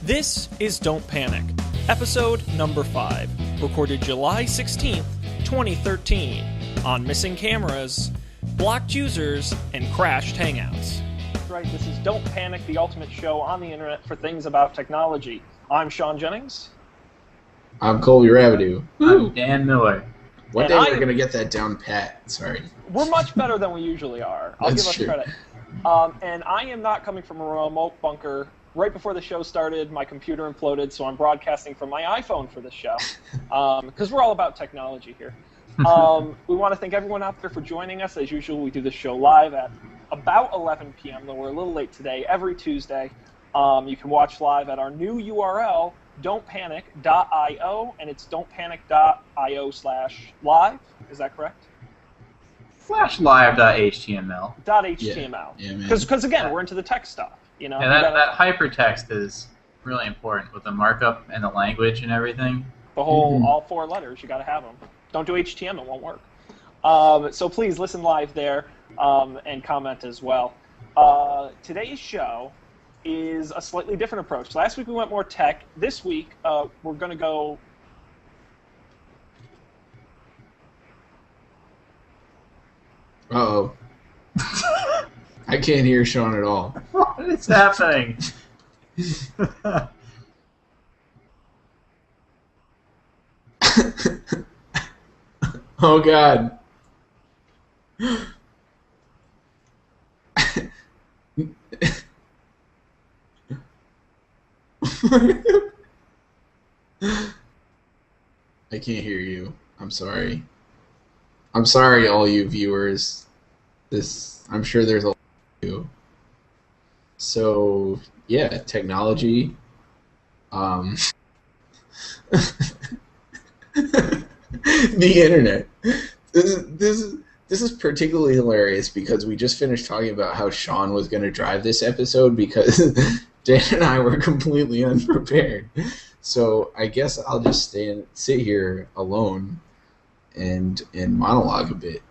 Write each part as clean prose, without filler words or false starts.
This is Don't Panic, episode number 5, recorded July 16th, 2013, on missing cameras, blocked users, and crashed Hangouts. That's right, this is Don't Panic, the ultimate show on the internet for things about technology. I'm Shaun Jennings. I'm Colby Rabideau. I'm Dan Miller. One day we're going to get that down pat. Sorry. We're much better than we usually are. I'll give us credit. And I am not coming from a remote bunker. Right before the show started, my computer imploded, so I'm broadcasting from my iPhone for this show. Because we're all about technology here. We want to thank everyone out there for joining us. As usual, we do the show live at about 11 p.m., though we're a little late today, every Tuesday. You can watch live at our new URL, don'tpanic.io, and it's don'tpanic.io/live. Is that correct? /live.html. .html. Because again, we're into the tech stuff. You know, yeah, that hypertext is really important with the markup and the language and everything. The whole, all 4 letters, you got to have them. Don't do HTML, it won't work. So please listen live there and comment as well. Today's show is a slightly different approach. Last week we went more tech. This week we're going to go... Uh-oh. I can't hear Shaun at all. What is happening? Oh, God. I can't hear you. I'm sorry. I'm sorry, all you viewers. I'm sure there's a lot of you. So, yeah, technology. The internet. This is particularly hilarious because we just finished talking about how Shaun was going to drive this episode because Dan and I were completely unprepared. So I guess I'll just sit here alone and monologue a bit.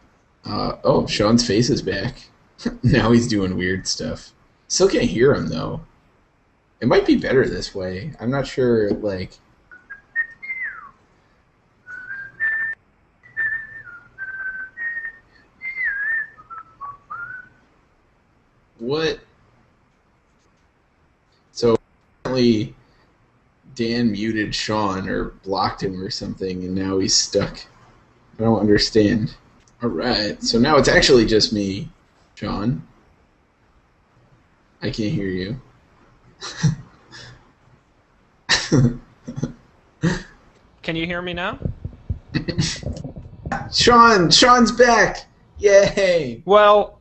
Oh, Shaun's face is back. Now he's doing weird stuff. Still can't hear him, though. It might be better this way. I'm not sure, like... What? So, apparently, Dan muted Shaun or blocked him or something, and now he's stuck. I don't understand. Alright, so now it's actually just me, Shaun. I can't hear you. Can you hear me now? Shaun's back! Yay! Well,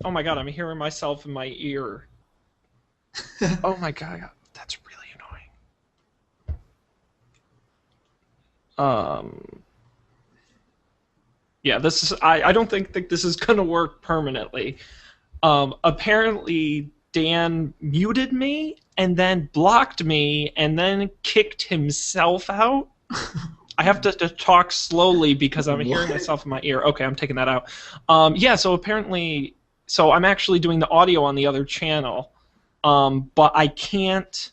oh my god, I'm hearing myself in my ear. Oh my god, that's really annoying. Yeah, this is. I don't think this is gonna work permanently. Apparently, Dan muted me and then blocked me and then kicked himself out. I have to talk slowly because I'm hearing myself in my ear. Okay, I'm taking that out. Yeah, so apparently, I'm actually doing the audio on the other channel, but I can't.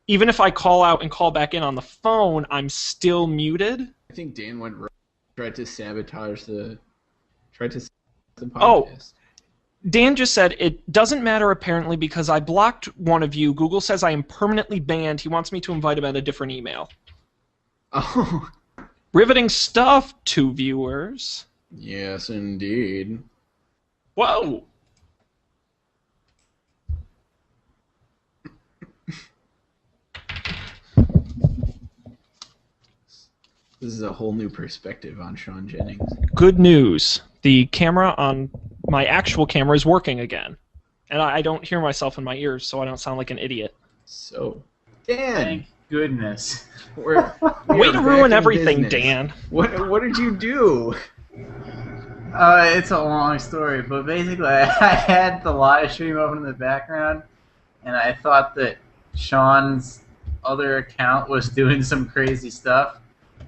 Even if I call out and call back in on the phone, I'm still muted. I think Dan went right. Tried to sabotage the podcast. Oh, Dan just said it doesn't matter apparently because I blocked one of you. Google says I am permanently banned. He wants me to invite him at a different email. Oh. Riveting stuff, 2 viewers. Yes, indeed. Whoa. This is a whole new perspective on Shaun Jennings. Good news. The camera on my actual camera is working again. And I don't hear myself in my ears, so I don't sound like an idiot. So, Dan! Thank goodness. Way to ruin everything, Dan. What did you do? It's a long story, but basically I had the live stream open in the background, and I thought that Shaun's other account was doing some crazy stuff.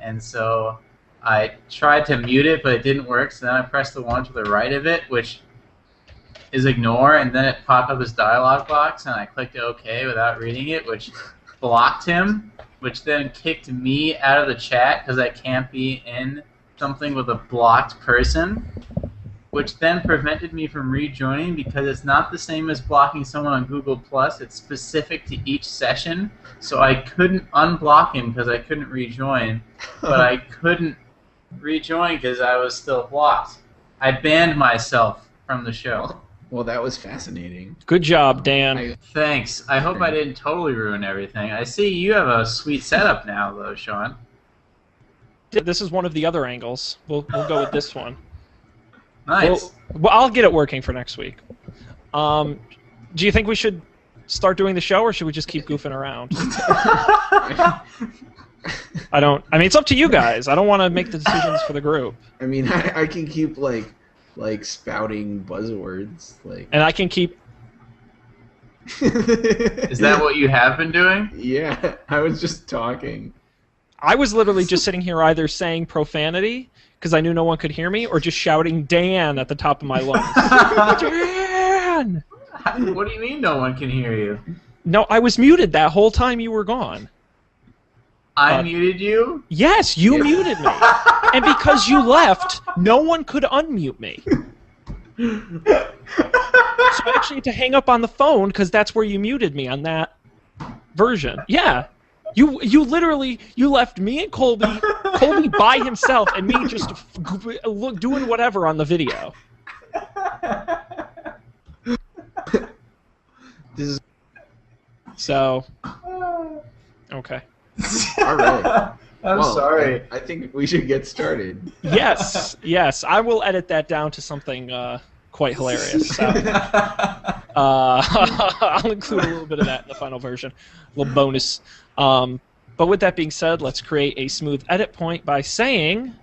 And so I tried to mute it, but it didn't work. So then I pressed the one to the right of it, which is ignore, and then it popped up as dialog box, and I clicked OK without reading it, which blocked him, which then kicked me out of the chat because I can't be in something with a blocked person, which then prevented me from rejoining because it's not the same as blocking someone on Google+. It's specific to each session, so I couldn't unblock him because I couldn't rejoin, but I couldn't rejoin because I was still blocked. I banned myself from the show. Well, that was fascinating. Good job, Dan. Thanks. I hope I didn't totally ruin everything. I see you have a sweet setup now, though, Shaun. This is one of the other angles. We'll go with this one. Nice. Well, I'll get it working for next week. Do you think we should start doing the show, or should we just keep goofing around? I mean, it's up to you guys. I don't want to make the decisions for the group. I mean, I can keep like spouting buzzwords, like. And I can keep. Is that what you have been doing? Yeah, I was just talking. I was literally just sitting here either saying profanity because I knew no one could hear me, or just shouting Dan at the top of my lungs. Dan! What do you mean no one can hear you? No, I was muted that whole time you were gone. I muted you? Yes, you muted me. And because you left, no one could unmute me. So I actually had to hang up on the phone because that's where you muted me on that version. Yeah. You literally left me and Colby by himself, and me just doing whatever on the video. So, okay. All right. I'm sorry. I think we should get started. Yes. I will edit that down to something quite hilarious. So, I'll include a little bit of that in the final version, a little bonus. But with that being said, let's create a smooth edit point by saying...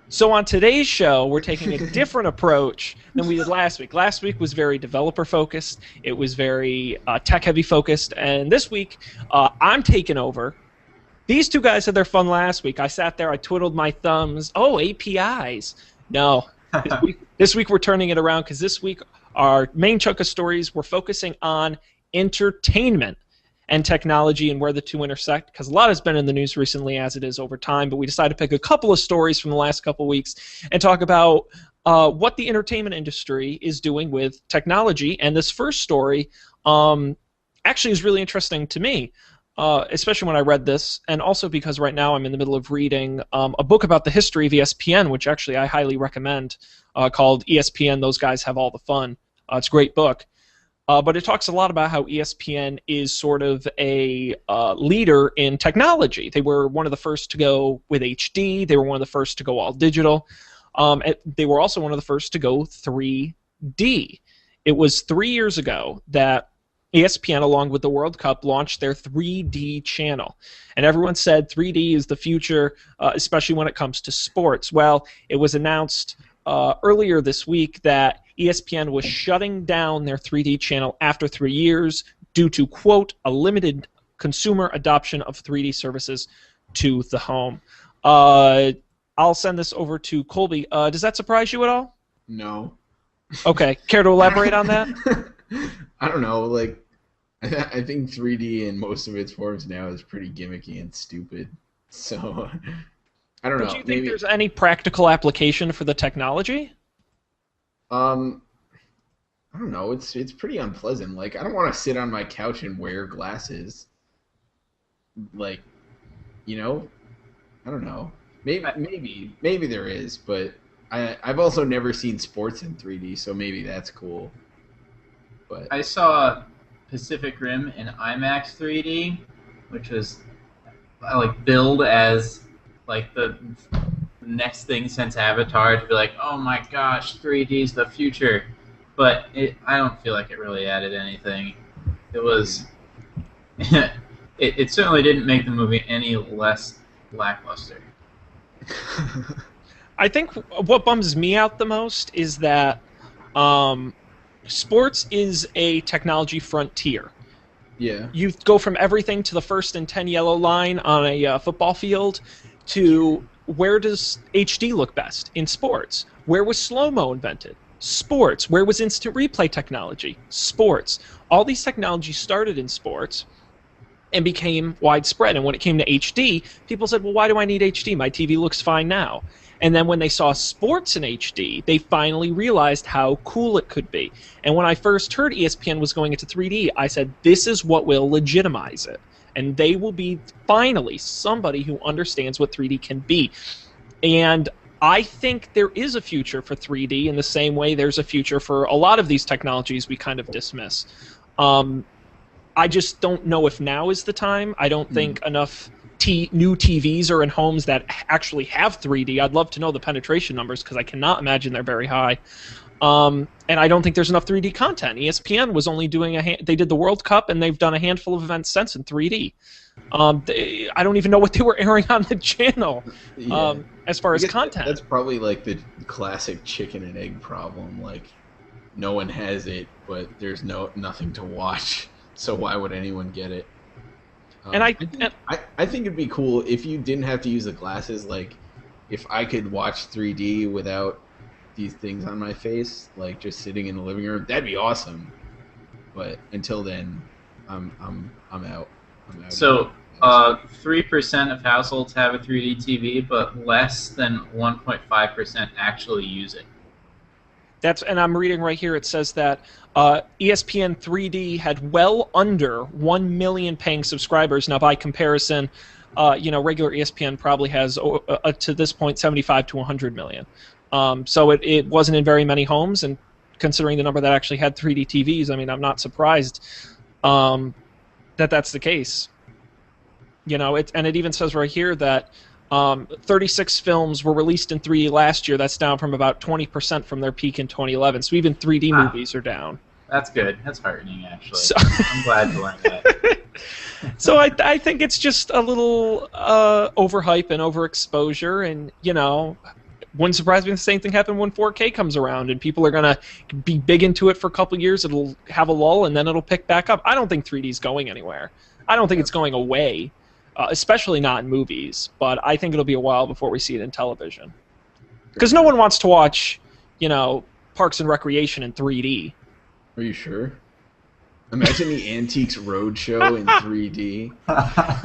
So on today's show, we're taking a different approach than we did last week. Last week was very developer-focused. It was very tech-heavy focused. And this week, I'm taking over. These two guys had their fun last week. I sat there, I twiddled my thumbs. Oh, APIs. No. This week we're turning it around because this week our main chunk of stories, we're focusing on entertainment and technology and where the two intersect, because a lot has been in the news recently, as it is over time, but we decided to pick a couple of stories from the last couple of weeks and talk about what the entertainment industry is doing with technology. And this first story actually is really interesting to me, especially when I read this, and also because right now I'm in the middle of reading a book about the history of ESPN, which actually I highly recommend, called ESPN, Those Guys Have All the Fun. It's a great book. But it talks a lot about how ESPN is sort of a leader in technology. They were one of the first to go with HD. They were one of the first to go all digital. They were also one of the first to go 3D. It was 3 years ago that ESPN, along with the World Cup, launched their 3D channel. And everyone said 3D is the future, especially when it comes to sports. Well, it was announced earlier this week that ESPN was shutting down their 3D channel after 3 years due to, quote, a limited consumer adoption of 3D services to the home. I'll send this over to Colby. Does that surprise you at all? No. Okay. Care to elaborate on that? I don't know. Like, I think 3D in most of its forms now is pretty gimmicky and stupid. So, I don't know. Do you think there's any practical application for the technology? I don't know. It's pretty unpleasant. Like, I don't want to sit on my couch and wear glasses. Like, you know, I don't know. Maybe there is, but I've also never seen sports in 3D, so maybe that's cool. But I saw Pacific Rim in IMAX 3D, which was like billed as like the next thing since Avatar to be like, oh my gosh, 3D's the future. But I don't feel like it really added anything. It was, it certainly didn't make the movie any less lackluster. I think what bums me out the most is that sports is a technology frontier. Yeah. You go from everything to the 1st and 10 yellow line on a football field to where does HD look best in sports? Where was slow-mo invented? Sports. Where was instant replay technology? Sports. All these technologies started in sports and became widespread. And when it came to HD, people said, well, why do I need HD? My TV looks fine now. And then when they saw sports in HD, they finally realized how cool it could be. And when I first heard ESPN was going into 3D, I said, this is what will legitimize it. And they will be finally somebody who understands what 3D can be. And I think there is a future for 3D in the same way there's a future for a lot of these technologies we kind of dismiss. I just don't know if now is the time. I don't think enough new TVs are in homes that actually have 3D. I'd love to know the penetration numbers because I cannot imagine they're very high. And I don't think there's enough 3D content. ESPN was only doing they did the World Cup, and they've done a handful of events since in 3D. I don't even know what they were airing on the channel as far as content. That's probably like the classic chicken and egg problem. Like, no one has it, but there's nothing to watch. So why would anyone get it? And I think it'd be cool if you didn't have to use the glasses. Like, if I could watch 3D without these things on my face, like just sitting in the living room, that'd be awesome. But until then, I'm out. So, 3% of households have a 3D TV, but less than 1.5% actually use it. And I'm reading right here. It says that ESPN 3D had well under 1 million paying subscribers. Now, by comparison, regular ESPN probably has to this point 75 to 100 million. So it wasn't in very many homes, and considering the number that actually had 3D TVs, I mean, I'm not surprised that that's the case. And it even says right here that 36 films were released in 3D last year. That's down from about 20% from their peak in 2011. So even 3D movies are down. That's good. That's heartening, actually. So, I'm glad to learn that. So I think it's just a little overhype and overexposure, and wouldn't surprise me if the same thing happened when 4K comes around, and people are gonna be big into it for a couple years. It'll have a lull, and then it'll pick back up. I don't think 3D is going anywhere. I don't think it's going away. Especially not in movies, but I think it'll be a while before we see it in television. Because no one wants to watch, Parks and Recreation in 3D. Are you sure? Imagine the Antiques Roadshow in 3D.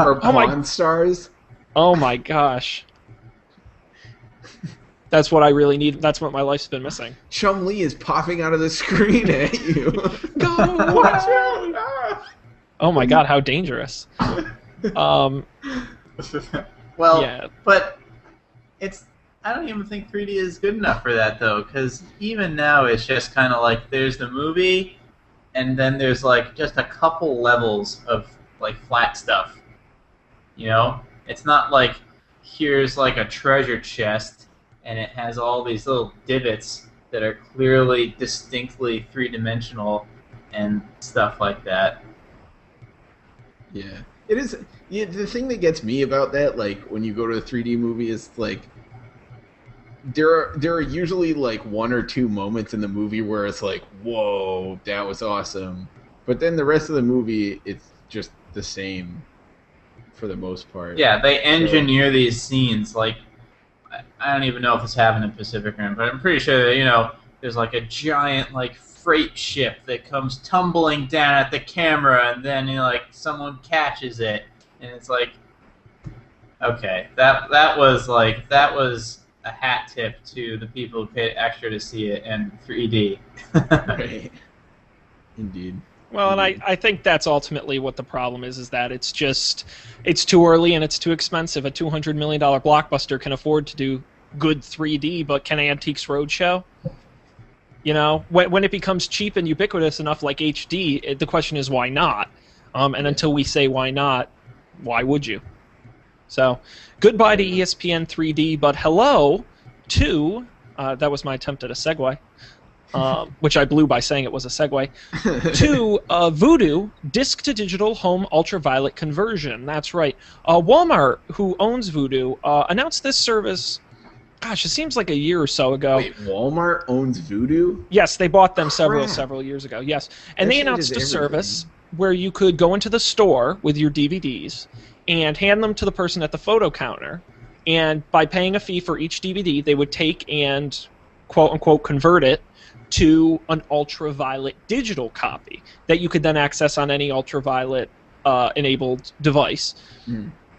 Or Pawn Stars. Oh my gosh. That's what I really need. That's what my life's been missing. Chum-Li is popping out of the screen at you. Go, watch out! Oh my god, how dangerous. Well, yeah. But I don't even think 3D is good enough for that, though, because even now it's just kind of like there's the movie, and then there's like just a couple levels of like flat stuff. It's not like here's like a treasure chest, and it has all these little divots that are clearly, distinctly three-dimensional and stuff like that. Yeah. It is. Yeah, the thing that gets me about that, like when you go to a 3D movie, is like there are usually like one or two moments in the movie where it's like, whoa, that was awesome, but then the rest of the movie it's just the same for the most part. Yeah, they engineer these scenes like I don't even know if it's happened in Pacific Rim, but I'm pretty sure that there's like a giant like freight ship that comes tumbling down at the camera, and then someone catches it, and it's like, okay, that was a hat tip to the people who paid extra to see it in 3D. Right. Indeed. Well, and I think that's ultimately what the problem is that it's too early and it's too expensive. A $200 million blockbuster can afford to do good 3D, but can Antiques Roadshow? When it becomes cheap and ubiquitous enough like HD, the question is why not? And until we say why not, why would you? So, goodbye to ESPN 3D, but hello to, that was my attempt at a segue, which I blew by saying it was a segue, to Voodoo disc-to-digital home ultraviolet conversion. That's right. Walmart, who owns Voodoo, announced this service. Gosh, it seems like a year or so ago. Wait, Walmart owns Voodoo? Yes, they bought them several years ago. Yes, and they announced a service where you could go into the store with your DVDs and hand them to the person at the photo counter, and by paying a fee for each DVD, they would take and quote-unquote convert it to an ultraviolet digital copy that you could then access on any ultraviolet enabled device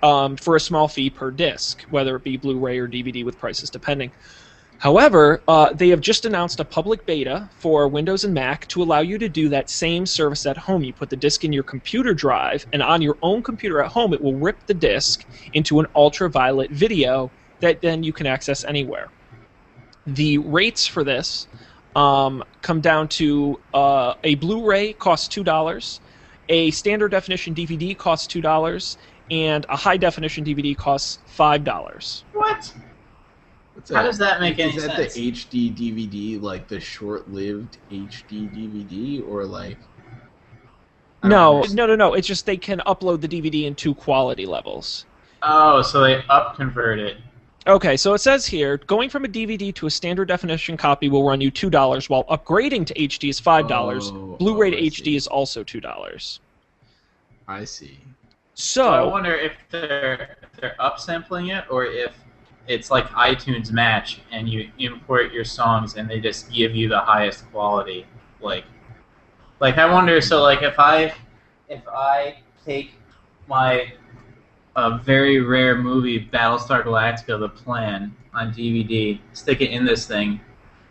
for a small fee per disc, whether it be Blu-ray or DVD with prices depending. However, they have just announced a public beta for Windows and Mac to allow you to do that same service at home. You put the disc in your computer drive, and on your own computer at home, it will rip the disc into an ultraviolet video that then you can access anywhere. The rates for this come down to a Blu-ray costs $2, a standard definition DVD costs $2, and a high definition DVD costs $5. What? How does that make any sense? Is that the HD DVD, like the short-lived HD DVD, or like? No. It's just they can upload the DVD in 2 quality levels. Oh, so they up-convert it. Okay, so it says here, going from a DVD to a standard definition copy will run you $2, while upgrading to HD is $5. Blu-ray to HD is also $2. I see. So I wonder if they're upsampling it, or if it's like iTunes Match, and you import your songs, and they just give you the highest quality. Like I wonder. So, like, if I take my very rare movie Battlestar Galactica: The Plan on DVD, stick it in this thing,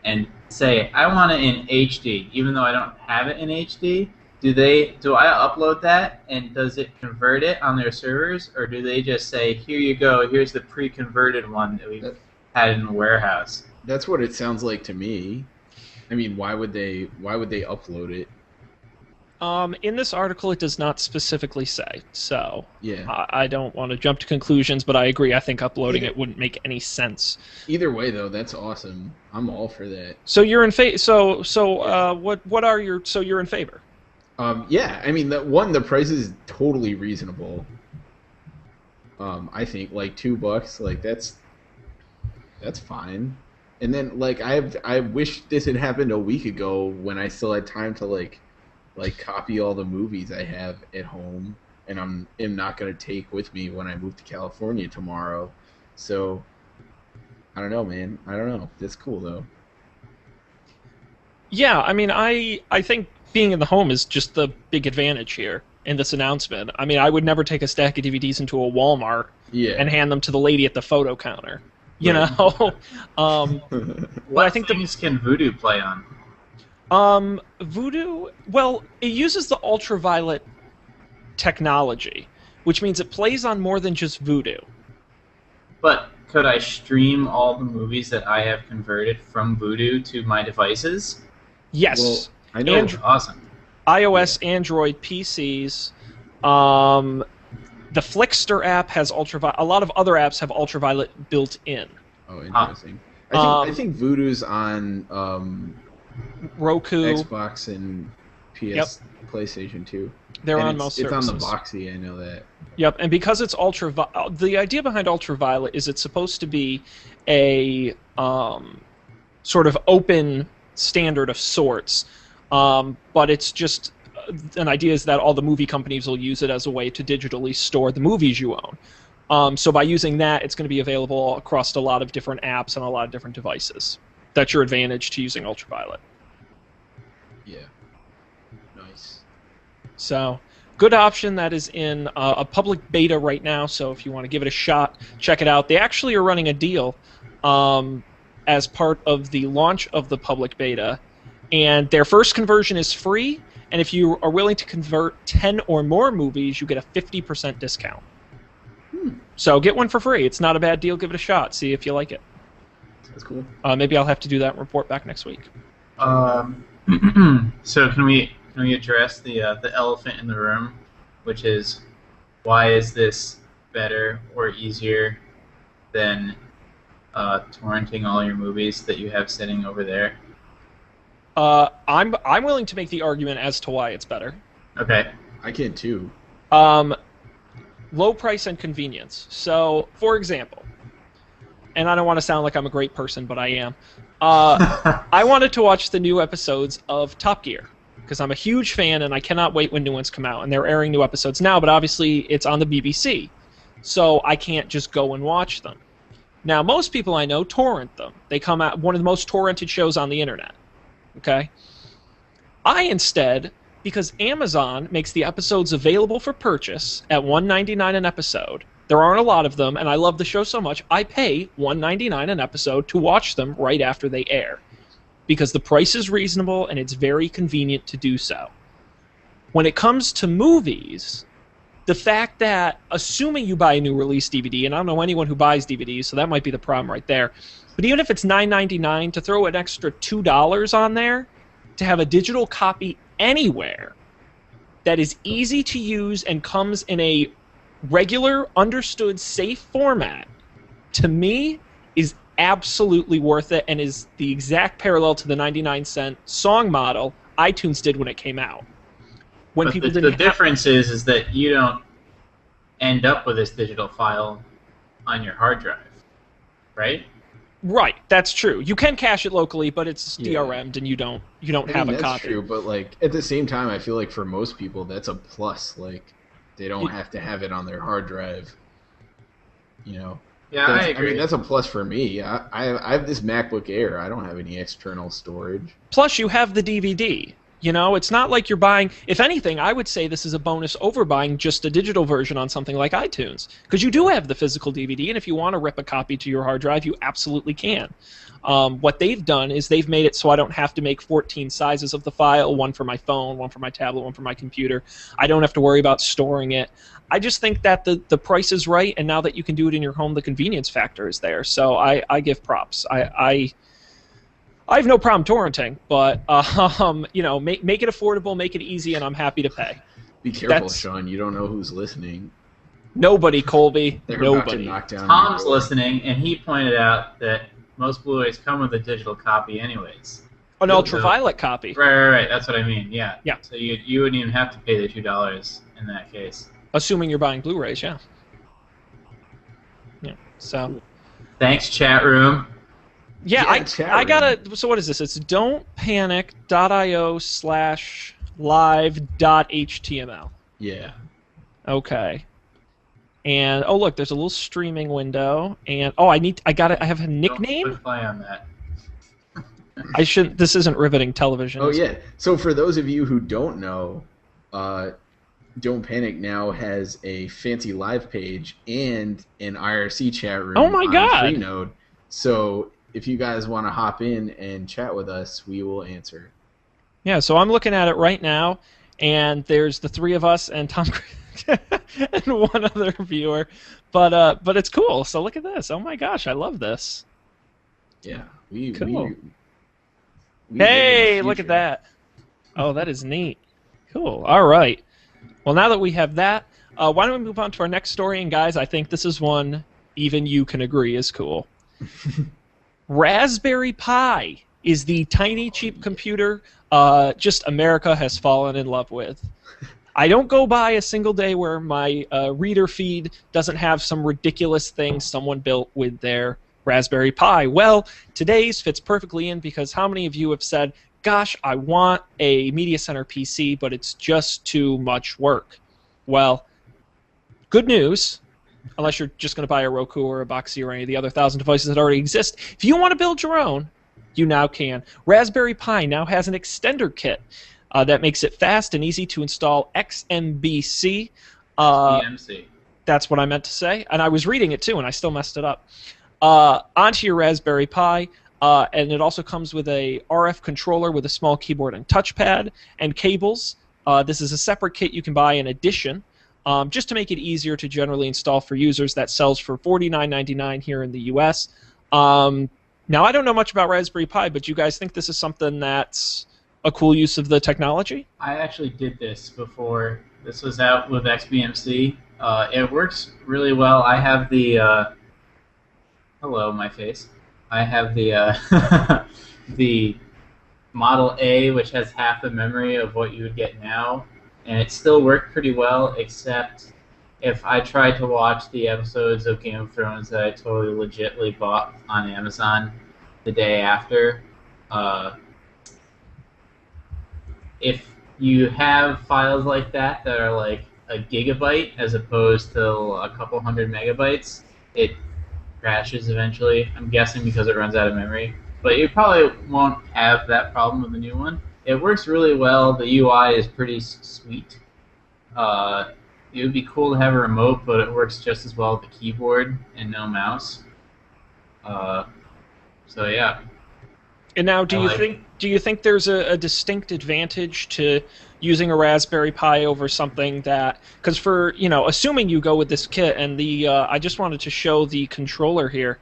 and say I want it in HD, even though I don't have it in HD. Do I upload that, and does it convert it on their servers, or do they just say, here you go, here's the pre-converted one that we've had in the warehouse? That's what it sounds like to me. I mean, why would they upload it? In this article, it does not specifically say. So yeah, I don't want to jump to conclusions, but I agree. I think uploading it wouldn't make any sense. Either way, though, that's awesome. I'm all for that. So you're in favor. What are your? So you're in favor. Yeah, I mean, the price is totally reasonable. I think like $2, like that's fine. And then like I wish this had happened a week ago when I still had time to like copy all the movies I have at home, and am not gonna take with me when I move to California tomorrow. So I don't know, man. I don't know. That's cool though. Yeah, I mean, I think being in the home is just the big advantage here in this announcement. I mean, I would never take a stack of DVDs into a Walmart and hand them to the lady at the photo counter. You know? What things can Voodoo play on? Voodoo, well, it uses the ultraviolet technology, which means it plays on more than just Voodoo. But could I stream all the movies that I have converted from Voodoo to my devices? Yes. Well, I know. Awesome. iOS, Android, PCs. The Flickster app has ultraviolet. A lot of other apps have ultraviolet built in. Oh, interesting. I think Voodoo's on Roku, Xbox, and PS, PlayStation 2. They're on most services. It's on the Boxy, I know that. Yep, and because it's ultraviolet, the idea behind ultraviolet is it's supposed to be a sort of open standard of sorts, but it's just an idea is that all the movie companies will use it as a way to digitally store the movies you own. So by using that, it's going to be available across a lot of different apps and a lot of different devices. That's your advantage to using ultraviolet. Yeah. Nice. So, good option that is in a public beta right now, so if you want to give it a shot, check it out. They actually are running a deal as part of the launch of the public beta, and their first conversion is free, and if you are willing to convert 10 or more movies, you get a 50% discount. So get one for free. It's not a bad deal. Give it a shot. See if you like it. That's cool. Maybe I'll have to do that and report back next week. So can we address the elephant in the room, which is, why is this better or easier than torrenting all your movies that you have sitting over there? I'm willing to make the argument as to why it's better. Okay. I can too. Low price and convenience. So, for example, and I don't want to sound like I'm a great person, but I am. I wanted to watch the new episodes of Top Gear because I'm a huge fan and I cannot wait when new ones come out. And they're airing new episodes now, but obviously it's on the BBC, so I can't just go and watch them. Now, most people I know torrent them. They come out one of the most torrented shows on the internet. Okay? I instead, because Amazon makes the episodes available for purchase at $1.99 an episode, there aren't a lot of them, and I love the show so much, I pay $1.99 an episode to watch them right after they air. Because the price is reasonable and it's very convenient to do so. When it comes to movies, the fact that, assuming you buy a new release DVD, and I don't know anyone who buys DVDs, so that might be the problem right there, but even if it's $9.99, to throw an extra $2 on there, to have a digital copy anywhere that is easy to use and comes in a regular, understood, safe format, to me, is absolutely worth it and is the exact parallel to the 99-cent song model iTunes did when it came out. When but people the difference is that you don't end up with this digital file on your hard drive, right? Right, that's true. You can cache it locally, but it's DRM'd and you don't have a copy. That's true, but like at the same time, I feel like for most people that's a plus. Like they don't have to have it on their hard drive. You know. Yeah, I agree. I mean, that's a plus for me. I have this MacBook Air. I don't have any external storage. Plus, you have the DVD. You know, it's not like you're buying... If anything, I would say this is a bonus over buying just a digital version on something like iTunes. Because you do have the physical DVD, and if you want to rip a copy to your hard drive, you absolutely can. What they've done is they've made it so I don't have to make 14 sizes of the file, one for my phone, one for my tablet, one for my computer. I don't have to worry about storing it. I just think that the price is right, and now that you can do it in your home, the convenience factor is there. So I give props. I have no problem torrenting, but you know, make it affordable, make it easy, and I'm happy to pay. Be careful, Shaun. You don't know who's listening. Nobody, Colby. They're nobody. About to knock down Tom's listening, and he pointed out that most Blu-rays come with a digital copy anyways. An ultraviolet copy. Right. That's what I mean, yeah. Yeah. So you wouldn't even have to pay the $2 in that case. Assuming you're buying Blu-rays, yeah. Yeah, so... Thanks, chat room. Yeah, I gotta... So what is this? It's don'tpanic.io/live.html. Yeah. Okay. And, oh, look, there's a little streaming window. And, oh, I have a nickname? Don't put play on that. I shouldn't... This isn't riveting television. Oh, yeah. So for those of you who don't know... Don't Panic now has a fancy live page and an IRC chat room on Freenode. So if you guys want to hop in and chat with us, we will answer. Yeah, so I'm looking at it right now, and there's the three of us and Tom and one other viewer. But it's cool. So look at this. Oh my gosh, I love this. Yeah. Cool. Hey, look at that. Oh, that is neat. Cool. All right. Well, now that we have that, why don't we move on to our next story? And guys, I think this is one even you can agree is cool. Raspberry Pi is the tiny, cheap computer just America has fallen in love with. I don't go by a single day where my reader feed doesn't have some ridiculous thing someone built with their Raspberry Pi. Well, today's fits perfectly in because how many of you have said, gosh, I want a Media Center PC, but it's just too much work. Well, good news, unless you're just going to buy a Roku or a Boxee or any of the other 1,000 devices that already exist. If you want to build your own, you now can. Raspberry Pi now has an extender kit that makes it fast and easy to install XMBC. XBMC. That's what I meant to say, and I was reading it too, and I still messed it up. Onto your Raspberry Pi. And it also comes with a RF controller with a small keyboard and touchpad and cables. This is a separate kit you can buy in addition, just to make it easier to generally install for users. That sells for $49.99 here in the U.S. Now, I don't know much about Raspberry Pi, but you guys think this is something that's a cool use of the technology? I actually did this before. This was out with XBMC. It works really well. I have the... hello, my face. I have the the Model A, which has half the memory of what you would get now, and it still worked pretty well, except if I tried to watch the episodes of Game of Thrones that I totally legitly bought on Amazon the day after, if you have files like that are like a gigabyte as opposed to a couple hundred megabytes, it crashes eventually. I'm guessing because it runs out of memory. But you probably won't have that problem with the new one. It works really well. The UI is pretty sweet. It would be cool to have a remote, but it works just as well with the keyboard and no mouse. So yeah. And now, do you think there's a distinct advantage to using a Raspberry Pi over something that, because for, assuming you go with this kit, and I just wanted to show the controller here.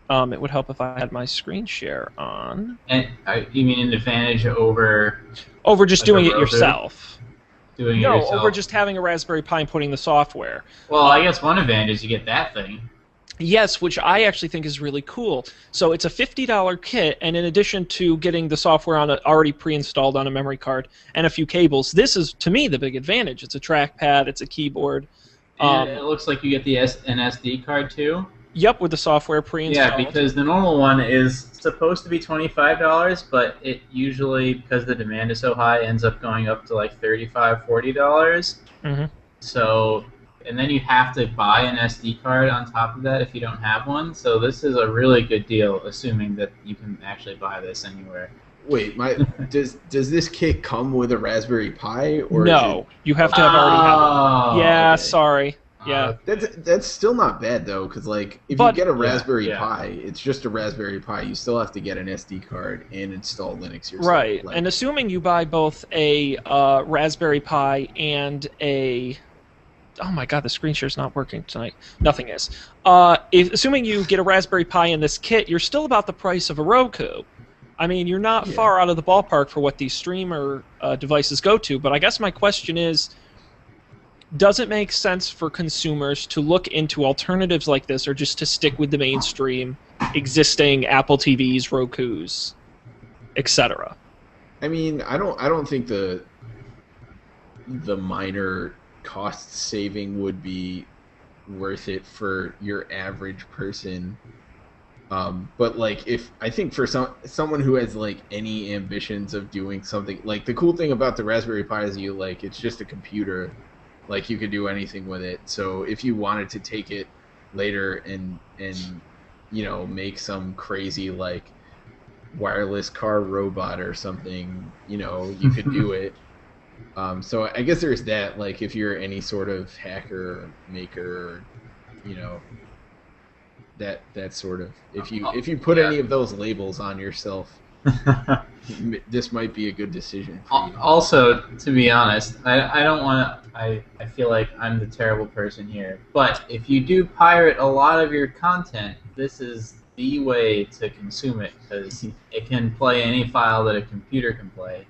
It would help if I had my screen share on. And you mean an advantage over just doing it yourself? Doing it yourself? No, over just having a Raspberry Pi and putting the software. Well, I guess one advantage is you get that thing. Yes, which I actually think is really cool. So it's a $50 kit, and in addition to getting the software already pre-installed on a memory card and a few cables, this is, to me, the big advantage. It's a trackpad, it's a keyboard. And it looks like you get an SD card, too? Yep, with the software pre-installed. Yeah, because the normal one is supposed to be $25, but it usually, because the demand is so high, ends up going up to like $35, $40. Mm-hmm. So... And then you have to buy an SD card on top of that if you don't have one. So this is a really good deal, assuming that you can actually buy this anywhere. Wait, does this kit come with a Raspberry Pi? Or no, you have to have already had it. Yeah, okay. Sorry. Yeah, that's still not bad though, because like if you get a Raspberry Pi, it's just a Raspberry Pi. You still have to get an SD card and install Linux yourself. Right, and assuming you buy both a Raspberry Pi and a... Oh my god, the screen share's not working tonight. Nothing is. Assuming you get a Raspberry Pi in this kit, you're still about the price of a Roku. I mean, you're not far out of the ballpark for what these streamer devices go to, but I guess my question is, does it make sense for consumers to look into alternatives like this, or just to stick with the mainstream existing Apple TVs, Rokus, etc.? I mean, I don't think the minor cost saving would be worth it for your average person, but like I think for someone who has like any ambitions of doing something, like the cool thing about the Raspberry Pi is it's just a computer, like you could do anything with it. So if you wanted to take it later and make some crazy like wireless car robot or something, you could do it. So I guess there's that, like if you're any sort of hacker or maker, that sort of, if you put any of those labels on yourself, this might be a good decision for you. Also, to be honest, I don't want to, I feel like I'm the terrible person here, but if you do pirate a lot of your content, this is the way to consume it, because it can play any file that a computer can play.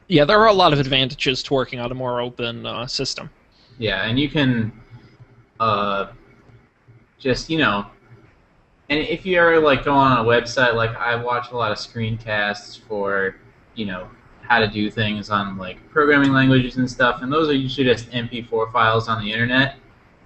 Yeah, there are a lot of advantages to working on a more open system. Yeah, and you can just, and if you're like going on a website, like I watch a lot of screencasts for, how to do things on like programming languages and stuff, and those are usually just MP4 files on the internet.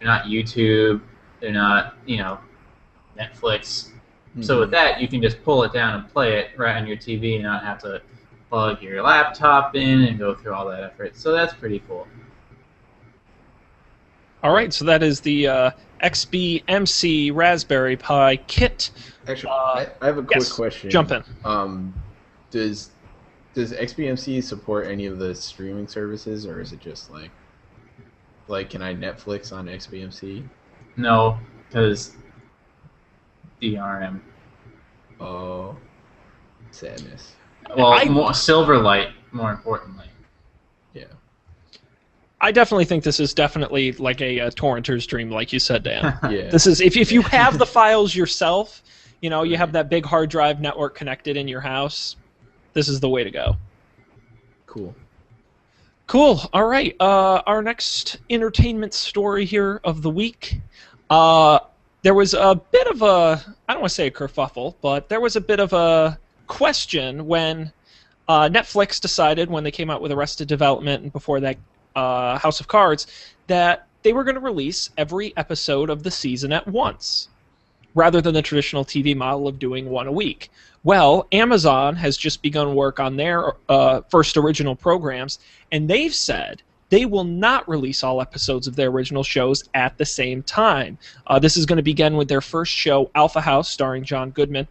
They're not YouTube, they're not, Netflix. Mm-hmm. So with that, you can just pull it down and play it right on your TV and not have to plug your laptop in and go through all that effort. So that's pretty cool. All right, so that is the XBMC Raspberry Pi kit. Actually, I have a quick question. Jump in. Does XBMC support any of the streaming services, or is it just like can I Netflix on XBMC? No, because DRM. Oh, sadness. Well, Silverlight, more importantly. Yeah. I definitely think this is definitely like a torrenter's dream, like you said, Dan. Yeah. This is if you have the files yourself, you have that big hard drive network connected in your house, this is the way to go. Cool. Cool. All right. Our next entertainment story here of the week. There was a bit of a, I don't want to say a kerfuffle, but there was a bit of a question when Netflix decided, when they came out with Arrested Development and before that House of Cards, that they were going to release every episode of the season at once, rather than the traditional TV model of doing one a week. Well, Amazon has just begun work on their first original programs, and they've said they will not release all episodes of their original shows at the same time. This is going to begin with their first show, Alpha House, starring John Goodman.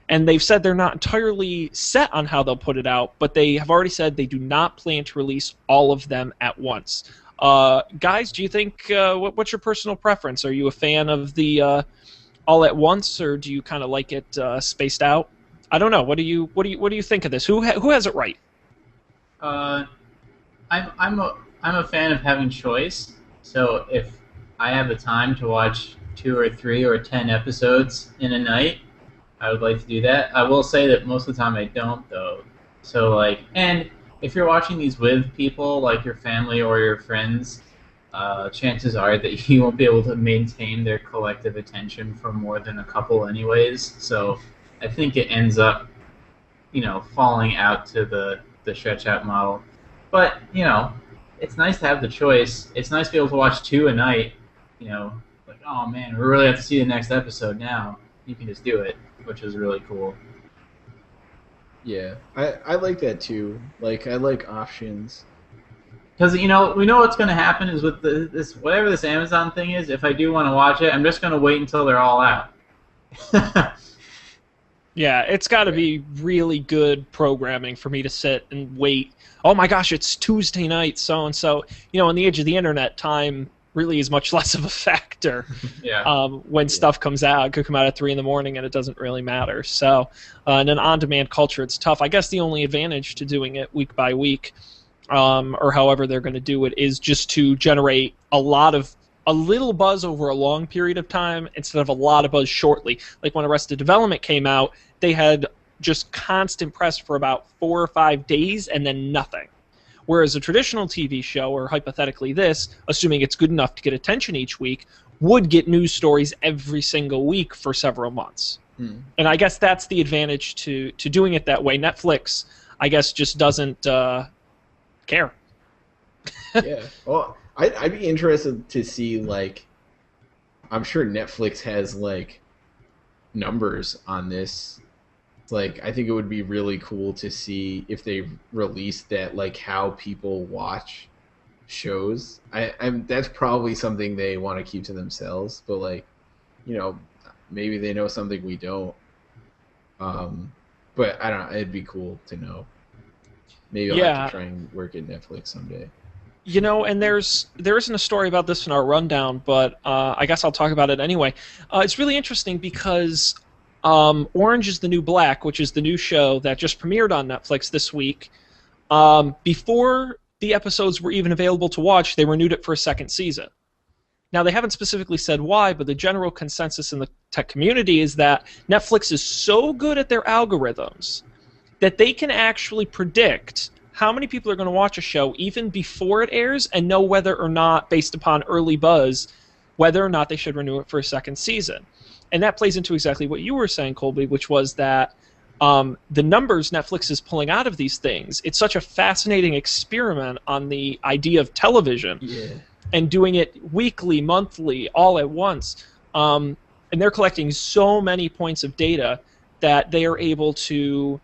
And they've said they're not entirely set on how they'll put it out, but they have already said they do not plan to release all of them at once. Guys, do you think, what's your personal preference? Are you a fan of the all at once, or do you kind of like it spaced out? I don't know. What do you think of this? Who has it right? I'm a fan of having choice. So if I have the time to watch 2 or 3 or 10 episodes in a night, I would like to do that. I will say that most of the time I don't, though. So and if you're watching these with people like your family or your friends, chances are that you won't be able to maintain their collective attention for more than a couple anyways. So I think it ends up, falling out to the stretch out model. But, it's nice to have the choice. It's nice to be able to watch 2 a night, oh man, we really have to see the next episode now. You can just do it, which is really cool. Yeah, I like that too. I like options. Because, we know what's going to happen is with this whatever this Amazon thing is, if I do want to watch it, I'm just going to wait until they're all out. Yeah, it's got to be really good programming for me to sit and wait. Oh my gosh, it's Tuesday night, so-and-so. In the age of the internet, time really is much less of a factor. Yeah. When stuff comes out. It could come out at 3 in the morning and it doesn't really matter. So in an on-demand culture, it's tough. I guess the only advantage to doing it week by week, or however they're going to do it, is just to generate a little buzz over a long period of time instead of a lot of buzz shortly. Like when Arrested Development came out, they had just constant press for about 4 or 5 days and then nothing. Whereas a traditional TV show, or hypothetically this, assuming it's good enough to get attention each week, would get news stories every single week for several months. And I guess that's the advantage to doing it that way. Netflix, I guess, just doesn't care. Yeah. Well, I'd be interested to see, I'm sure Netflix has, numbers on this. I think it would be really cool to see if they released that, how people watch shows. That's probably something they want to keep to themselves, but, maybe they know something we don't. But I don't know. It'd be cool to know. Maybe I'll have to try and work at Netflix someday. And there isn't a story about this in our rundown, but I guess I'll talk about it anyway. It's really interesting because Orange is the New Black, which is the new show that just premiered on Netflix this week, before the episodes were even available to watch, they renewed it for a second season. Now, they haven't specifically said why, but the general consensus in the tech community is that Netflix is so good at their algorithms that they can actually predict how many people are going to watch a show even before it airs and know whether or not, based upon early buzz, whether or not they should renew it for a second season. And that plays into exactly what you were saying, Colby, which was that the numbers Netflix is pulling out of these things, it's such a fascinating experiment on the idea of television. Yeah. And doing it weekly, monthly, all at once. And they're collecting so many points of data that they are able to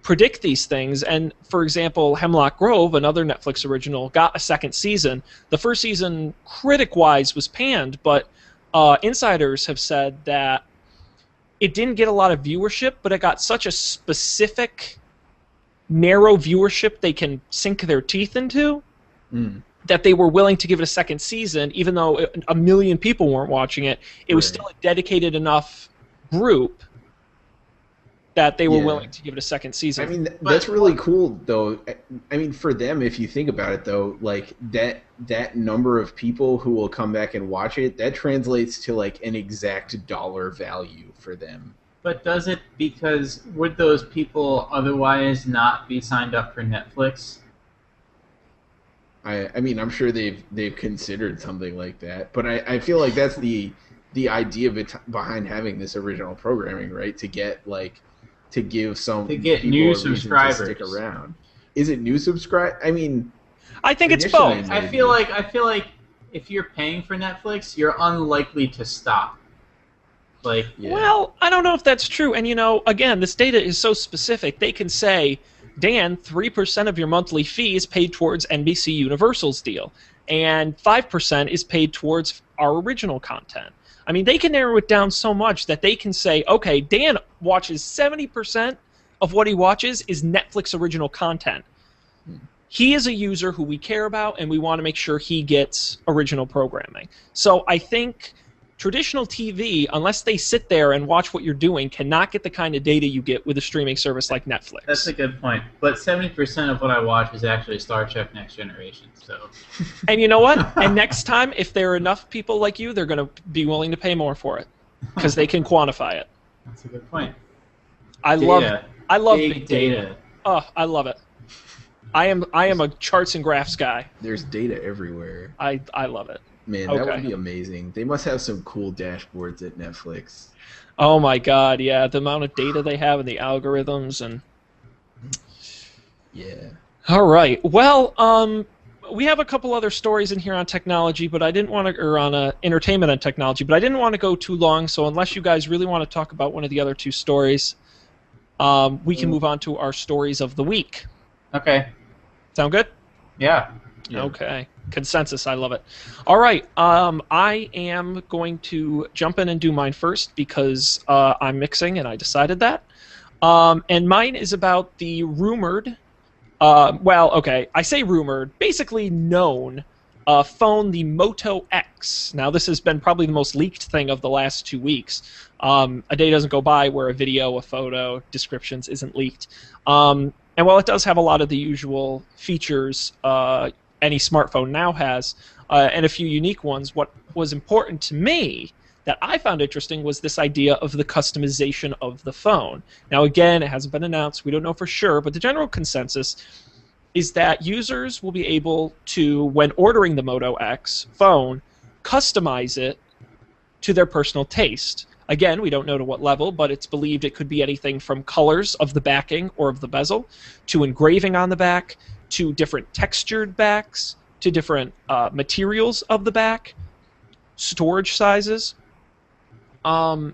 predict these things. And, for example, Hemlock Grove, another Netflix original, got a second season. The first season, critic-wise, was panned, but insiders have said that it didn't get a lot of viewership, but it got such a specific, narrow viewership they can sink their teeth into that they were willing to give it a second season, even though 1 million people weren't watching it. It was still a dedicated enough group that they were willing to give it a second season. I mean, that's really cool, though. I mean, for them, if you think about it, though, that number of people who will come back and watch it, that translates to, an exact dollar value for them. But does it, because would those people otherwise not be signed up for Netflix? I mean, I'm sure they've considered something like that, but I feel like that's the idea behind having this original programming, right? To get to give some people new subscribers to stick around. Is it new subscribe? I mean, I think it's both. I feel like if you're paying for Netflix, you're unlikely to stop. Well, I don't know if that's true. And again, this data is so specific. They can say Dan, 3% of your monthly fee is paid towards NBC Universal's deal, and 5% is paid towards our original content. I mean, they can narrow it down so much that they can say, okay, Dan watches 70% of what he watches is Netflix original content. He is a user who we care about, and we want to make sure he gets original programming. So I think traditional TV, unless they sit there and watch what you're doing, cannot get the kind of data you get with a streaming service like Netflix. That's a good point. But 70% of what I watch is actually Star Trek Next Generation. So. And you know what? And next time, if there are enough people like you, they're going to be willing to pay more for it because they can quantify it. That's a good point. I love big data. Oh, I love it. I am a charts and graphs guy. There's data everywhere. I love it. Man, that would be amazing. They must have some cool dashboards at Netflix. Oh my God, yeah. The amount of data they have and the algorithms and... Yeah. All right. Well, we have a couple other stories in here on technology, but I didn't want to... Or on entertainment and technology, but I didn't want to go too long, so unless you guys really want to talk about one of the other two stories, we can move on to our stories of the week. Okay. Sound good? Yeah. Okay. Consensus. I love it. All right. I am going to jump in and do mine first because I'm mixing and I decided that. And mine is about the rumored, I say rumored, basically known phone, the Moto X. Now, this has been probably the most leaked thing of the last 2 weeks. A day doesn't go by where a video, a photo, descriptions isn't leaked. And while it does have a lot of the usual features any smartphone now has, and a few unique ones, what was important to me that I found interesting was this idea of the customization of the phone. Now, again, it hasn't been announced. We don't know for sure, but the general consensus is that users will be able to, when ordering the Moto X phone, customize it to their personal taste. Again, we don't know to what level, but it's believed it could be anything from colors of the backing or of the bezel, to engraving on the back, to different textured backs, to different materials of the back, storage sizes. The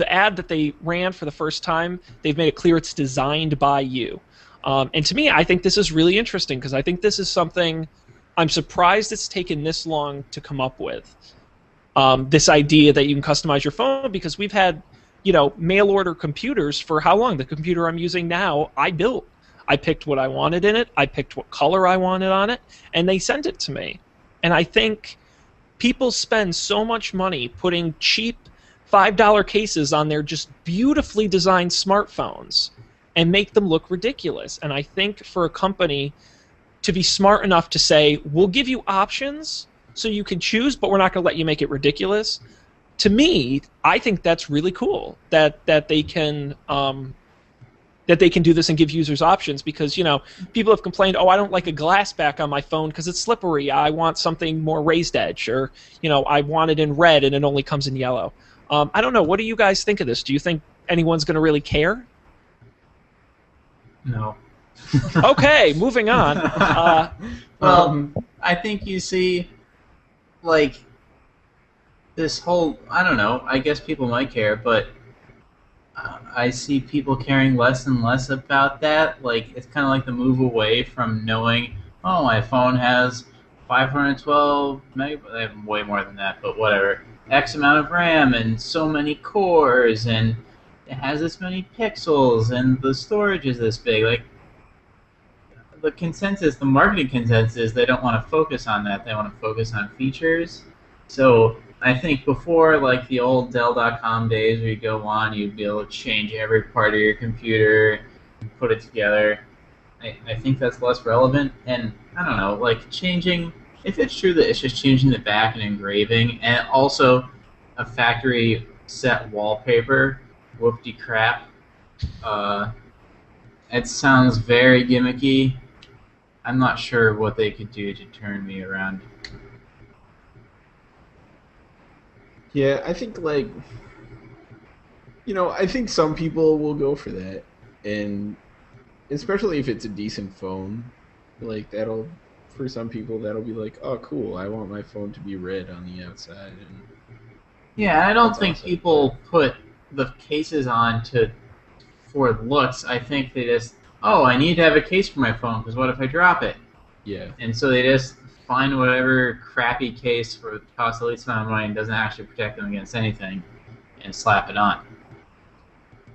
ad that they ran for the first time, they've made it clear it's designed by you. And to me, I think this is really interesting because I think this is something I'm surprised it's taken this long to come up with. This idea that you can customize your phone, because we've had, mail order computers for how long? The computer I'm using now, I built. I picked what I wanted in it, I picked what color I wanted on it, and they sent it to me. And I think people spend so much money putting cheap $5 cases on their just beautifully designed smartphones and make them look ridiculous. And I think for a company to be smart enough to say, we'll give you options so you can choose, but we're not going to let you make it ridiculous. To me, I think that's really cool that they can do this and give users options, because people have complained, I don't like a glass back on my phone because it's slippery. I want something more raised edge, or I want it in red and it only comes in yellow. I don't know. What do you guys think of this? Do you think anyone's going to really care? No. Okay, moving on. I think you see, this whole, I don't know, I guess people might care, but I see people caring less and less about that. It's kind of like the move away from knowing, my phone has 512 megabytes, they have way more than that, but whatever, X amount of RAM and so many cores, and it has this many pixels, and the storage is this big. The consensus, the marketing consensus, they don't want to focus on that. They want to focus on features. So I think before, the old Dell.com days where you go on, you'd be able to change every part of your computer and put it together. I think that's less relevant. And I don't know, changing, if it's true that it's just changing the back and engraving, and also a factory set wallpaper, whoop-de crap. It sounds very gimmicky. I'm not sure what they could do to turn me around. Yeah, I think I think some people will go for that, and especially if it's a decent phone, that'll, for some people, that'll be oh, cool, I want my phone to be red on the outside. And yeah, I don't think people put the cases on for looks. I think they just oh, I need to have a case for my phone because what if I drop it? Yeah. And so they just find whatever crappy case for costs the least amount of money and doesn't actually protect them against anything and slap it on.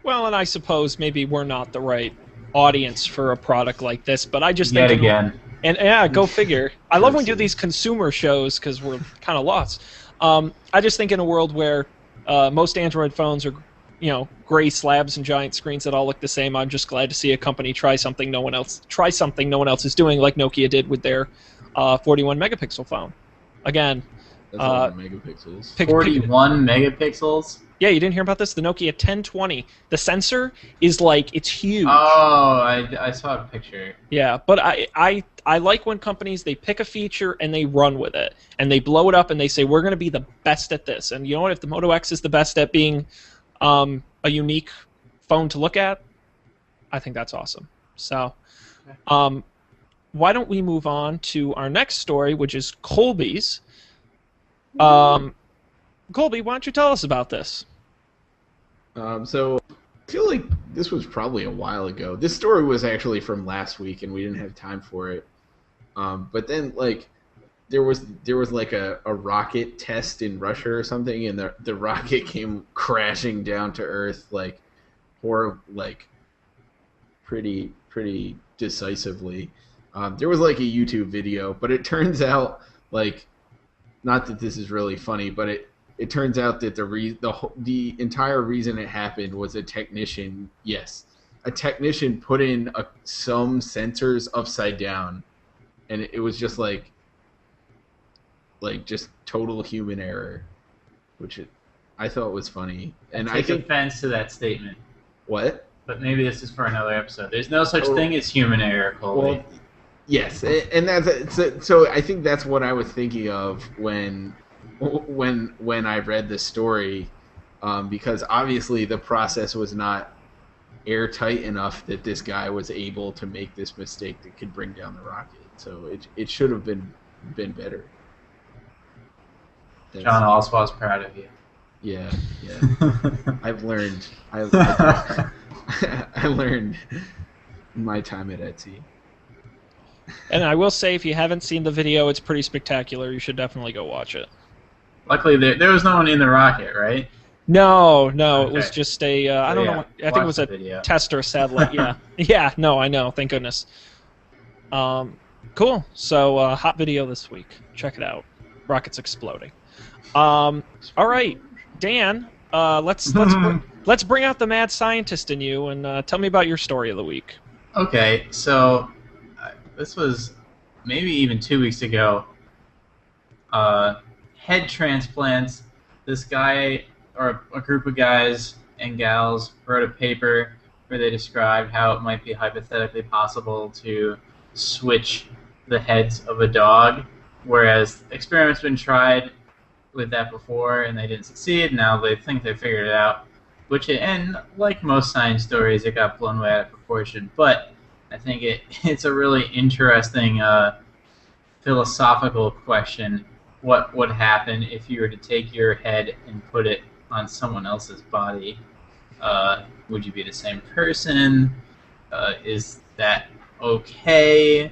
Well, and I suppose maybe we're not the right audience for a product like this, but I just Yet think... again. And yeah, go figure. I love when we do these consumer shows because we're kind of lost. I just think in a world where most Android phones are, gray slabs and giant screens that all look the same, I'm just glad to see a company try something no one else is doing, like Nokia did with their 41 megapixel phone. Again, that's a lot of megapixels. 41 megapixels. Yeah, you didn't hear about this? The Nokia 1020. The sensor is it's huge. Oh, I saw a picture. Yeah, but I like when companies, they pick a feature and they run with it. And they blow it up and they say, we're going to be the best at this. And you know what? If the Moto X is the best at being a unique phone to look at, I think that's awesome. So why don't we move on to our next story, which is Colby's. Colby, why don't you tell us about this? So I feel like this was probably a while ago. This story was actually from last week, and we didn't have time for it. But then, there was a rocket test in Russia or something, and the rocket came crashing down to Earth, pretty decisively. There was a YouTube video, but it turns out not that this is really funny, but it turns out that the entire reason it happened was a technician put in some sensors upside down, and it was just just total human error, which I thought was funny. And I take offense to that statement. What? But maybe this is for another episode. There's no such thing as human error, Colby. Well, yes, and so I think that's what I was thinking of when I read the story, because obviously the process was not airtight enough that this guy was able to make this mistake that could bring down the rocket. So it should have been better. John Allswell's proud of you. Yeah. I've learned. I learned my time at Etsy. And I will say, if you haven't seen the video, it's pretty spectacular. You should definitely go watch it. Luckily, there was no one in the rocket, right? No, Okay. It was just a, I don't know, I think it was a tester satellite, yeah. Yeah, no, I know, thank goodness. Cool, so hot video this week. Check it out. Rockets exploding. All right, Dan, let's bring out the mad scientist in you and tell me about your story of the week. Okay, so this was maybe even 2 weeks ago. Head transplants. This guy, or a group of guys and gals, wrote a paper where they described how it might be hypothetically possible to switch the heads of a dog, whereas experiments have been tried with that before and they didn't succeed. Now they think they figured it out, and like most science stories, it got blown way out of proportion. But I think it's a really interesting philosophical question. What would happen if you were to take your head and put it on someone else's body? Would you be the same person? Is that okay?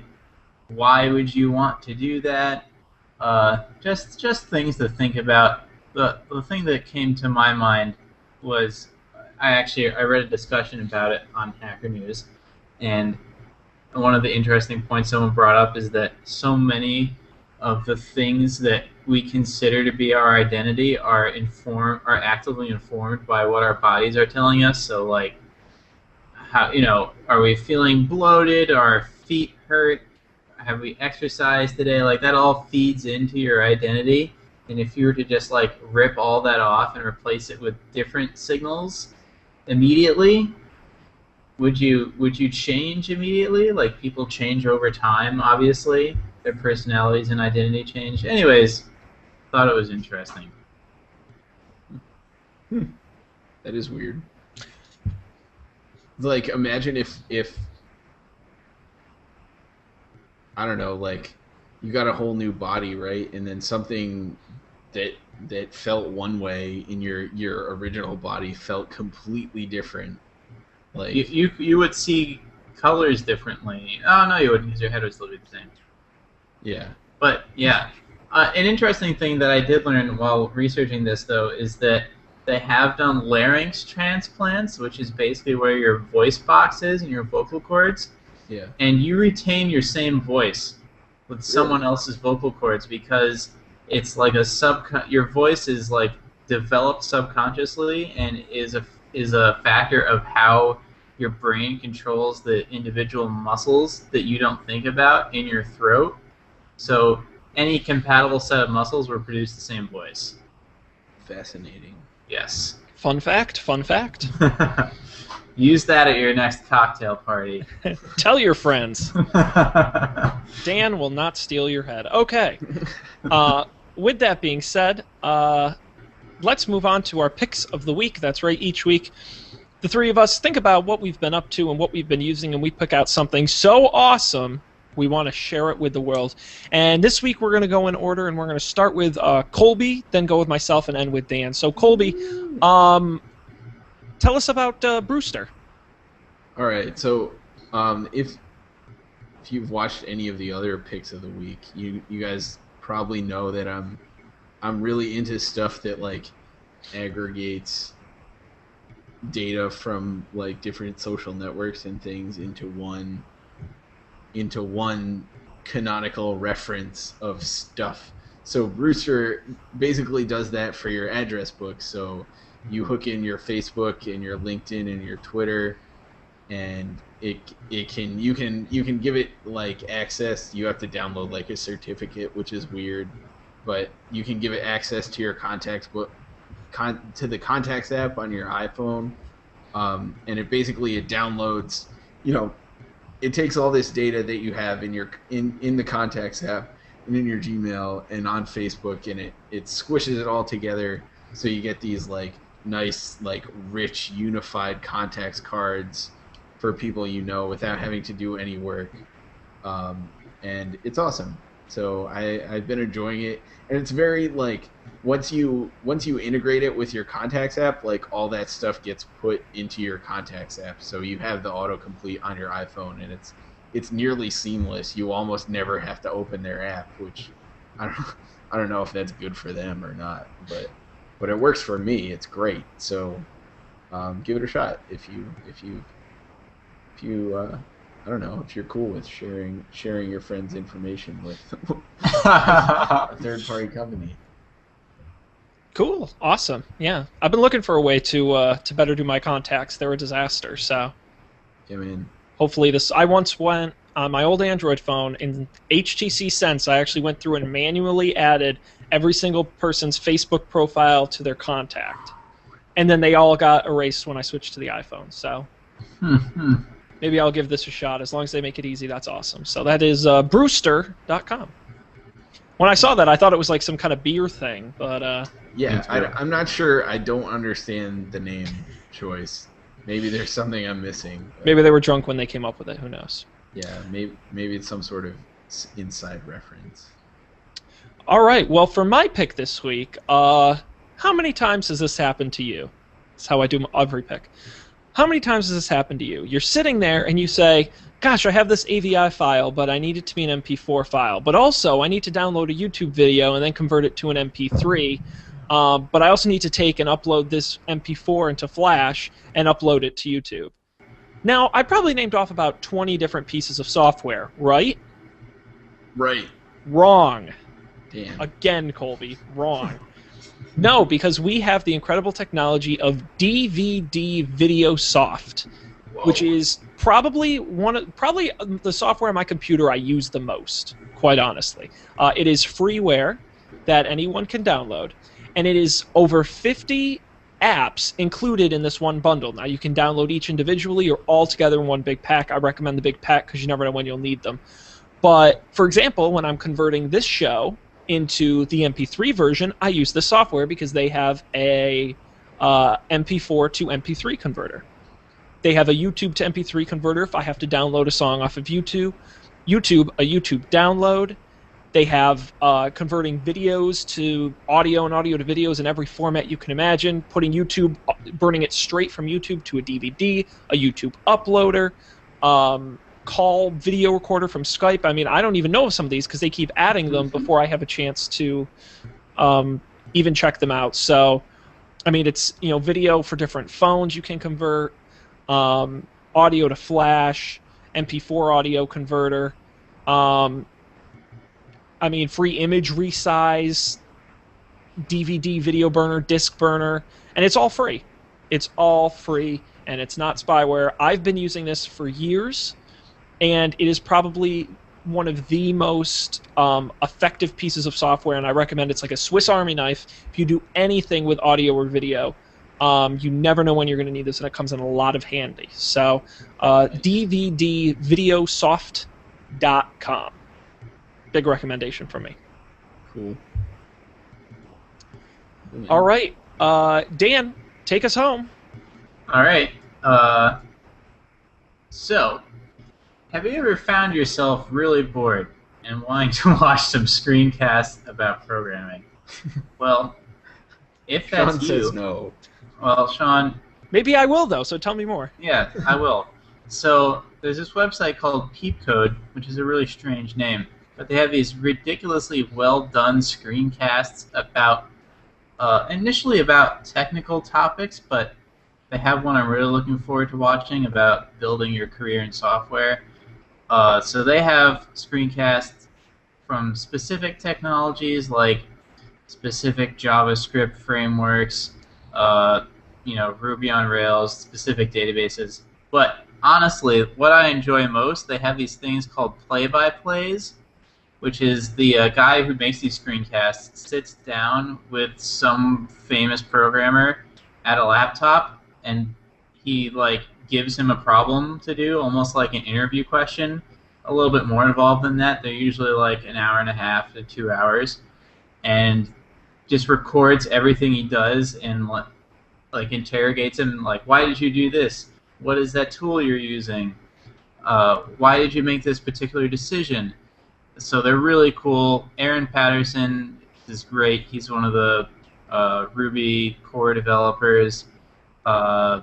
Why would you want to do that? Just things to think about. The thing that came to my mind was I read a discussion about it on Hacker News, and one of the interesting points someone brought up is that so many of the things that we consider to be our identity are actively informed by what our bodies are telling us. So how, are we feeling bloated? Are our feet hurt? Have we exercised today? That all feeds into your identity. And if you were to just rip all that off and replace it with different signals immediately, would you change immediately? People change over time, obviously. Their personalities and identity change. Anyways, thought it was interesting. That is weird. Imagine if I don't know, you got a whole new body, right? And then something that felt one way in your original body felt completely different. You would see colors differently. Oh, no, you wouldn't, because your head would still be the same. Yeah. But, yeah. An interesting thing that I did learn while researching this, though, is that they have done larynx transplants, which is basically where your voice box is and your vocal cords. Yeah. And you retain your same voice with someone else's vocal cords because it's like your voice is like developed subconsciously and is a factor of how your brain controls the individual muscles that you don't think about in your throat. So any compatible set of muscles will produce the same voice. Fascinating. Yes. Fun fact, fun fact. Use that at your next cocktail party. Tell your friends. Dan will not steal your head. Okay. With that being said, let's move on to our picks of the week. That's right, each week the three of us think about what we've been up to and what we've been using, and we pick out something so awesome we want to share it with the world. And this week we're going to go in order, and we're going to start with Colby, then go with myself, and end with Dan. So Colby, tell us about Brewster. All right, so if you've watched any of the other picks of the week, you guys probably know that I'm really into stuff that like aggregates data from like different social networks and things into one canonical reference of stuff. So Brewster basically does that for your address book. So you hook in your Facebook and your LinkedIn and your Twitter, and you can give it like access. You have to download like a certificate, which is weird, but you can give it access to your contacts book, to the contacts app on your iPhone, and it downloads. It takes all this data that you have in the contacts app and in your Gmail and on Facebook, and it squishes it all together, so you get these like nice, like rich, unified contacts cards for people without having to do any work, and it's awesome. So I've been enjoying it, and it's very like once you integrate it with your contacts app, like all that stuff gets put into your contacts app. So you have the autocomplete on your iPhone, and it's nearly seamless. You almost never have to open their app, which I don't know if that's good for them or not, but it works for me. It's great. So give it a shot if you I don't know if you're cool with sharing your friends' information with a third-party company. Cool, awesome, yeah. I've been looking for a way to better do my contacts. They're a disaster, so. Yeah, man. Hopefully this. I once went on my old Android phone in HTC Sense. I actually went through and manually added every single person's Facebook profile to their contact, and then they all got erased when I switched to the iPhone. So. Maybe I'll give this a shot. As long as they make it easy, that's awesome. So that is Brewster.com. When I saw that, I thought it was like some kind of beer thing, but yeah, I'm not sure. I don't understand the name choice. Maybe there's something I'm missing. Maybe they were drunk when they came up with it. Who knows? Yeah, maybe it's some sort of inside reference. All right. Well, for my pick this week, how many times has this happened to you? That's how I do every pick. How many times has this happened to you? You're sitting there and you say, gosh, I have this AVI file, but I need it to be an MP4 file. But also, I need to download a YouTube video and then convert it to an MP3. But I also need to take and upload this MP4 into Flash and upload it to YouTube. Now, I probably named off about 20 different pieces of software, right? Right. Wrong. Damn. Again, Colby, wrong. No, because we have the incredible technology of DVD Video Soft, which is probably the software on my computer I use the most, quite honestly. It is freeware that anyone can download, and it is over 50 apps included in this one bundle. Now, you can download each individually or all together in one big pack. I recommend the big pack because you never know when you'll need them. But, for example, when I'm converting this show into the MP3 version, I use this software because they have a MP4 to MP3 converter. They have a YouTube to MP3 converter if I have to download a song off of YouTube, a YouTube download. They have converting videos to audio and audio to videos in every format you can imagine, burning it straight from YouTube to a DVD, a YouTube uploader, call video recorder from Skype. I mean, I don't even know of some of these because they keep adding them before I have a chance to even check them out. So, I mean, it's, you know, video for different phones you can convert, audio to flash, MP4 audio converter. I mean, free image resize, DVD video burner, disc burner, and it's all free. It's all free, and it's not spyware. I've been using this for years, and it is probably one of the most effective pieces of software, and I recommend. It's like a Swiss Army knife. If you do anything with audio or video, you never know when you're going to need this, and it comes in a lot of handy. So, dvdvideosoft.com. Big recommendation from me. Cool. All right, Dan, take us home. All right. So, have you ever found yourself really bored and wanting to watch some screencasts about programming? Well, if that's Shaun you, says no. well, Shaun, Maybe I will, though, so tell me more. yeah, I will. So, there's this website called PeepCode, which is a really strange name, but they have these ridiculously well-done screencasts about, initially about technical topics, but they have one I'm really looking forward to watching about building your career in software. So they have screencasts from specific technologies like specific JavaScript frameworks, Ruby on Rails, specific databases. But honestly, what I enjoy most, they have these things called play-by-plays, which is the guy who makes these screencasts sits down with some famous programmer at a laptop, and he gives him a problem to do, almost like an interview question. A little bit more involved than that. They're usually like an hour and a half to 2 hours, and just records everything he does and interrogates him, like, why did you do this? What is that tool you're using? Why did you make this particular decision? So they're really cool. Aaron Patterson is great. He's one of the Ruby core developers. I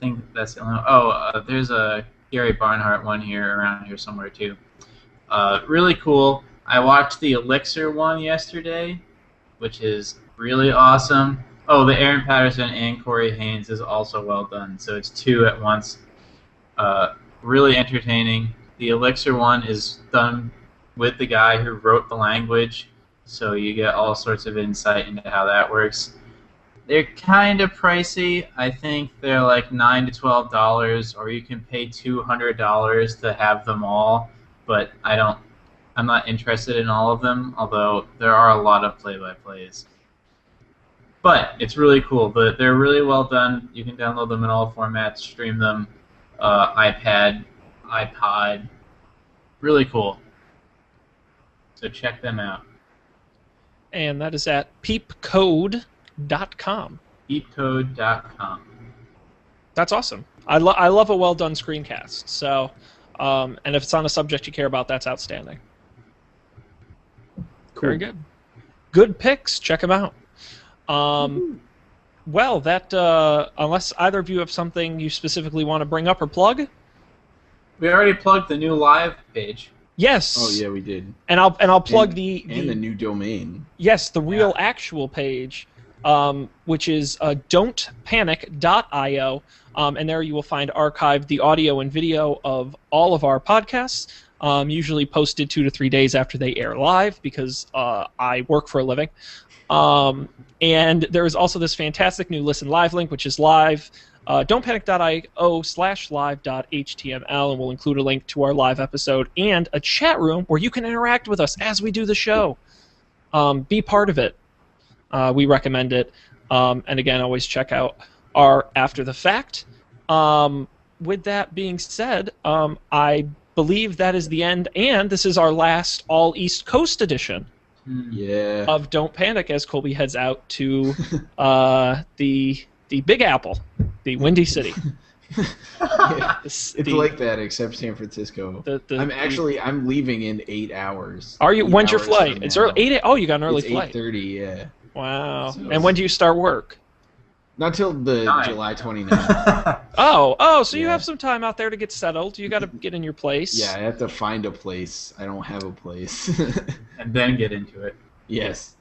think that's the only one. There's a Gary Barnhart one around here somewhere too. Really cool. I watched the Elixir one yesterday, which is really awesome. Oh, the Aaron Patterson and Corey Haynes is also well done. So it's two at once. Really entertaining. The Elixir one is done with the guy who wrote the language, so you get all sorts of insight into how that works. They're kind of pricey. I think they're like $9 to $12, or you can pay $200 to have them all. But I'm not interested in all of them, although there are a lot of play-by-plays. But it's really cool. They're really well done. You can download them in all formats, stream them, iPad, iPod. Really cool. So check them out. And that is at PeepCode.com. PeepCode.com. That's awesome. I love a well-done screencast. So, and if it's on a subject you care about, that's outstanding. Cool. Very good. Good picks. Check them out. Well, that unless either of you have something you specifically want to bring up or plug. We already plugged the new live page. Yes. Oh yeah, we did. And I'll plug the new domain. Yes, the real actual page, which is don'tpanic.io, and there you will find archived the audio and video of all of our podcasts, usually posted 2 to 3 days after they air live because I work for a living. And there is also this fantastic new Listen Live link, which is live. don'tpanic.io/live.html, and we'll include a link to our live episode and a chat room where you can interact with us as we do the show. Be part of it. We recommend it. And again, always check out our After the Fact. With that being said, I believe that is the end, and this is our last all East Coast edition. Yeah. Of Don't Panic as Colby heads out to the Big Apple, the Windy City. Yeah, it's like that, except San Francisco. I'm leaving in 8 hours. Are you? When's your flight? It's early. 8. Oh, you got an early flight. 8:30. Yeah. Wow. So, and when do you start work? Not till the 9. July 29th. So you have some time out there to get settled. You got to get in your place. Yeah, I have to find a place. I don't have a place. And then get into it. Yes.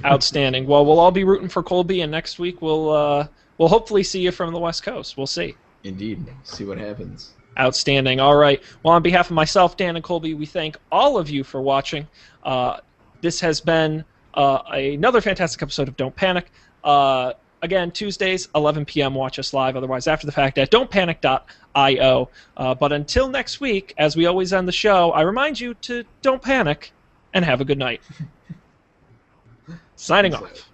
Outstanding. Well, we'll all be rooting for Colby, and next week we'll hopefully see you from the West Coast. We'll see. Indeed. See what happens. Outstanding. All right. Well, on behalf of myself, Dan, and Colby, we thank all of you for watching. This has been another fantastic episode of Don't Panic. Again, Tuesdays, 11 p.m. Watch us live. Otherwise, after the fact at don'tpanic.io. But until next week, as we always end the show, I remind you to don't panic and have a good night. Signing off.